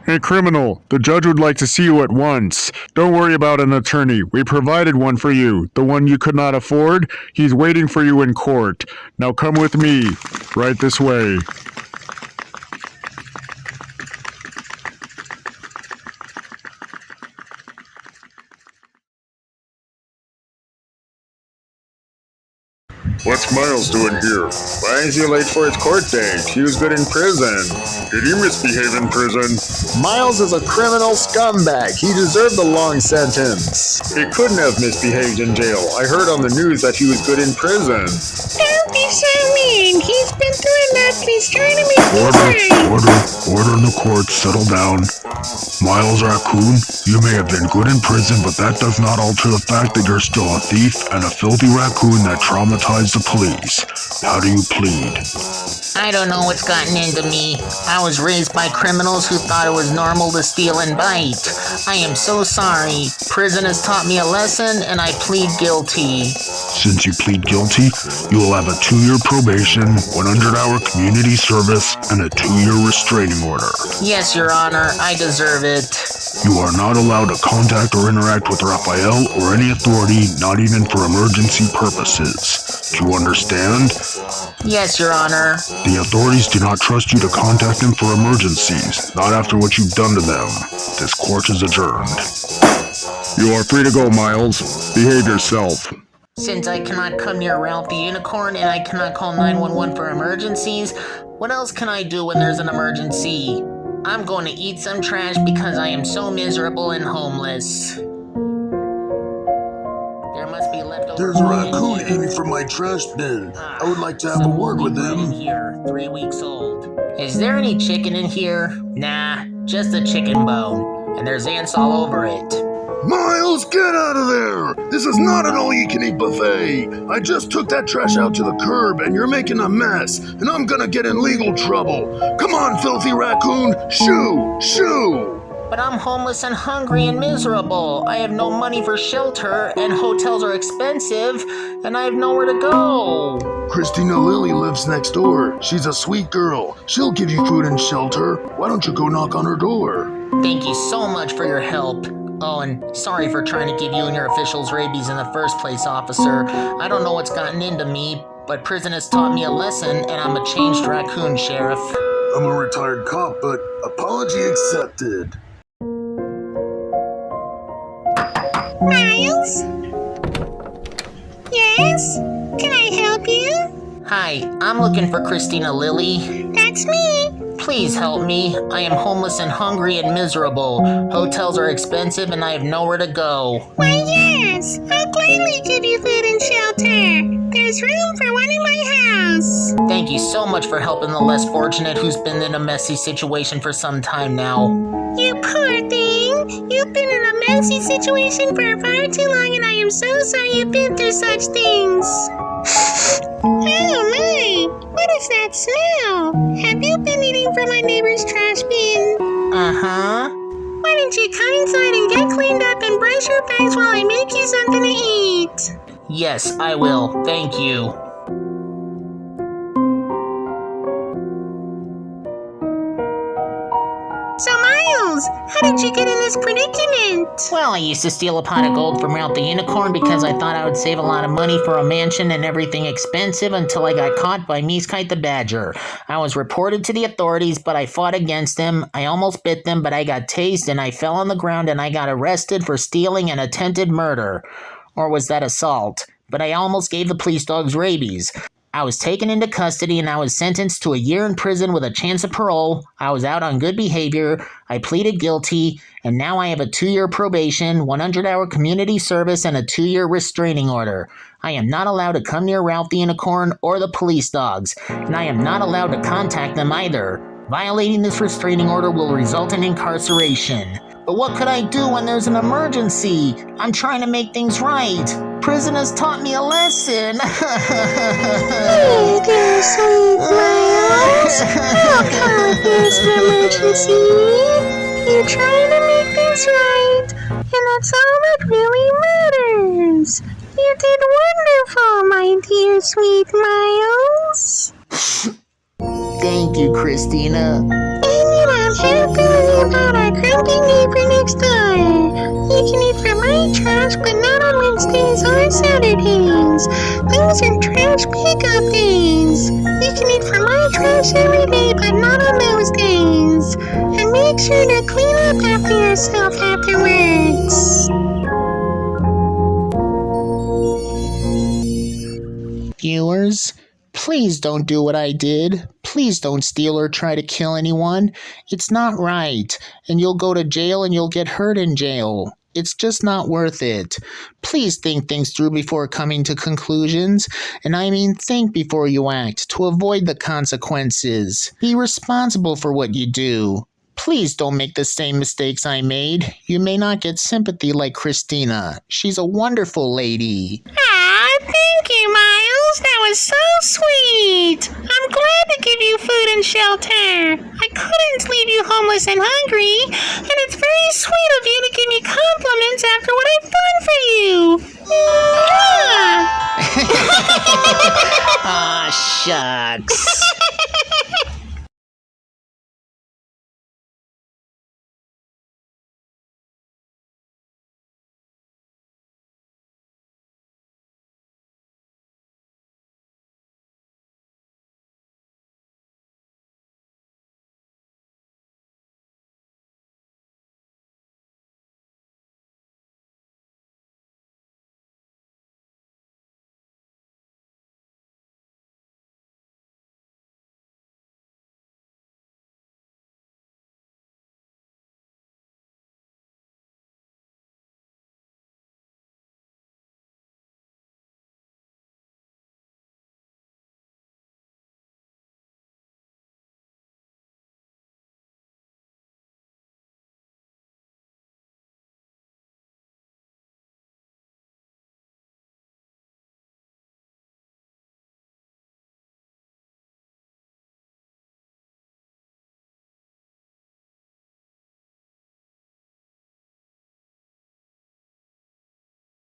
Hey, criminal, the judge would like to see you at once. Don't worry about an attorney. We provided one for you. The one you could not afford? He's waiting for you in court. Now come with me. Right this way. What's Miles doing here? Why is he late for his court date? He was good in prison. Did he misbehave in prison? Miles is a criminal scumbag. He deserved a long sentence. He couldn't have misbehaved in jail. I heard on the news that he was good in prison. Don't be so mean. He's been through enough and he's trying to make things right. Order in the court. Settle down. Miles Raccoon, you may have been good in prison, but that does not alter the fact that you're still a thief and a filthy raccoon that traumatized the police. How do you plead? I don't know what's gotten into me. I was raised by criminals who thought it was normal to steal and bite. I am so sorry. Prison has taught me a lesson, and I plead guilty. Since you plead guilty, you will have a 2-year probation, 100-hour community service, and a 2-year restraining order. Yes, Your Honor, I deserve it. You are not allowed to contact or interact with Raphael or any authority, not even for emergency purposes. Do you understand? Yes, Your Honor. The authorities do not trust you to contact them for emergencies, not after what you've done to them. This court is adjourned. You are free to go, Miles. Behave yourself. Since I cannot come near Ralph the Unicorn and I cannot call 911 for emergencies, what else can I do when there's an emergency? I'm going to eat some trash because I am so miserable and homeless. There must be leftover. There's a raccoon eating from my trash bin. I would like to have a word with him. Here, 3 weeks old. Is there any chicken in here? Nah, just a chicken bone. And there's ants all over it. Miles, get out of there! This is not an all-you-can-eat buffet! I just took that trash out to the curb and you're making a mess, and I'm gonna get in legal trouble! Come on, filthy raccoon! Shoo! Shoo! But I'm homeless and hungry and miserable. I have no money for shelter, and hotels are expensive, and I have nowhere to go. Christina Lily lives next door. She's a sweet girl. She'll give you food and shelter. Why don't you go knock on her door? Thank you so much for your help. Oh, and sorry for trying to give you and your officials rabies in the first place, officer. I don't know what's gotten into me, but prison has taught me a lesson, and I'm a changed raccoon, Sheriff. I'm a retired cop, but apology accepted. Miles? Yes? Can I help you? Hi, I'm looking for Christina Lily. That's me. Please help me. I am homeless and hungry and miserable. Hotels are expensive and I have nowhere to go. Why, yes. I'll gladly give you food and shelter. There's room for one in my house. Thank you so much for helping the less fortunate who's been in a messy situation for some time now. You poor thing. You've been in a messy situation for far too long, and I am so sorry you've been through such things. Oh my! What is that smell? Have you been eating from my neighbor's trash bin? Uh-huh. Why don't you come inside and get cleaned up and brush your face while I make you something to eat? Yes, I will. Thank you. So Miles, how did you get in this predicament? Well, I used to steal a pot of gold from Ralph the Unicorn because I thought I would save a lot of money for a mansion and everything expensive until I got caught by Miskite the Badger. I was reported to the authorities, but I fought against them. I almost bit them, but I got tased and I fell on the ground and I got arrested for stealing and attempted murder. Or was that assault? But I almost gave the police dogs rabies. I was taken into custody and I was sentenced to a year in prison with a chance of parole. I was out on good behavior. I pleaded guilty, and now I have a 2-year probation, 100-hour community service, and a 2-year restraining order. I am not allowed to come near Ralph the Unicorn or the police dogs, and I am not allowed to contact them either. Violating this restraining order will result in incarceration. But what could I do when there's an emergency? I'm trying to make things right. Prison has taught me a lesson. Hey, dear sweet Miles. How come there's an emergency? You're trying to make things right, and that's all that really matters. You did wonderful, my dear sweet Miles. Thank you, Christina. And I'm happy about our grumpy neighbor next door. You can eat from my trash, but not on Wednesdays or Saturdays. Those are trash pickup days. You can eat from my trash every day, but not on those days. And make sure to clean up after yourself afterwards. Viewers, please don't do what I did. Please don't steal or try to kill anyone. It's not right, and you'll go to jail and you'll get hurt in jail. It's just not worth it. Please think things through before coming to conclusions, and I mean think before you act to avoid the consequences. Be responsible for what you do. Please don't make the same mistakes I made. You may not get sympathy like Christina. She's a wonderful lady. Aw, thank you, Miles. That was so sweet. I'm glad to give you food and shelter. I couldn't leave you homeless and hungry, and it's very sweet of you to give me compliments after what I've done for you. Ah, shucks.